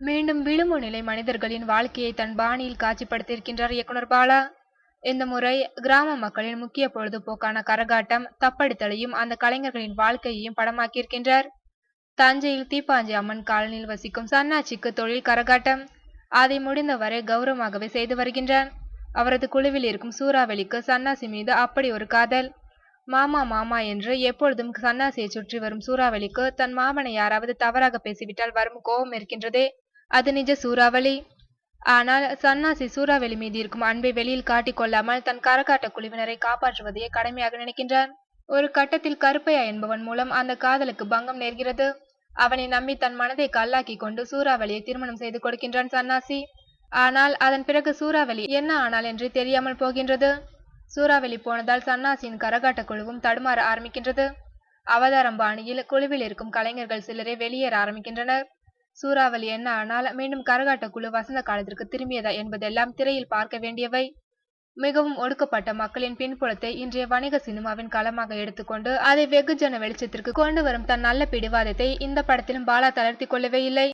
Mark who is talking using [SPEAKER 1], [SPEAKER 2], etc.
[SPEAKER 1] மீண்டும் விளிம்பு நிலை மனிதர்களின் வாழ்க்கையை தன் பாணியில் காட்சிப்படுத்தியிருக்கின்றார் இயக்குனர் பாலா. இந்த முறை கிராம மக்களின் முக்கிய பொழுதுபோக்கான கரகாட்டம், தப்படித்தலையும் அந்த கலைஞர்களின் வாழ்க்கையையும் படமாக்கியிருக்கின்றார். தஞ்சையில் தீப்பாஞ்சி அம்மன் காலனியில் வசிக்கும் சன்னாச்சிக்கு தொழில் கரகாட்டம். அதை முடிந்தவரை கௌரவமாகவே செய்து வருகின்றான். அவரது குழுவில் இருக்கும் சூறாவளிக்கு சன்னாசி மீது அப்படி ஒரு காதல். மாமா மாமா என்று எப்பொழுதும் சன்னாசியை சுற்றி வரும் சூறாவளிக்கு தன் மாமனை யாராவது தவறாக பேசிவிட்டால் வரும் கோபம் இருக்கின்றதே, அது நிஜ சூறாவளி. ஆனால் சன்னாசி சூறாவளி மீது இருக்கும் அன்பை வெளியில் காட்டிக் கொள்ளாமல் தன் கரகாட்ட குழுவினரை காப்பாற்றுவதையே கடமையாக நினைக்கின்றான். ஒரு கட்டத்தில் கருப்பையா என்பவன் மூலம் அந்த காதலுக்கு பங்கம் நேர்கிறது. அவனை நம்பி தன் மனதை கல்லாக்கி கொண்டு சூறாவளியை திருமணம் செய்து கொடுக்கின்றான் சன்னாசி. ஆனால் அதன் பிறகு சூறாவளி என்ன ஆனால் என்று தெரியாமல் போகின்றது. சூறாவளி போனதால் சன்னாசியின் கரகாட்ட குழுவும் தடுமாற ஆரம்பிக்கின்றது. அவதாரம் பாணியில் குழுவில் இருக்கும் கலைஞர்கள் சிலரை வெளியேற ஆரம்பிக்கின்றனர். சூறாவளி என்ன ஆனால் மீண்டும் கரகாட்ட குழு வசந்த காலத்திற்கு திரும்பியதா என்பதெல்லாம் திரையில் பார்க்க வேண்டியவை. மிகவும் ஒடுக்கப்பட்ட மக்களின் பின்புலத்தை இன்றைய வணிக சினிமாவின் களமாக எடுத்துக்கொண்டு அதை வெகுஜன வெளிச்சத்திற்கு கொண்டு வரும் தன் நல்ல பிடிவாதத்தை இந்த படத்திலும் பாலா தளர்த்தி கொள்ளவே இல்லை.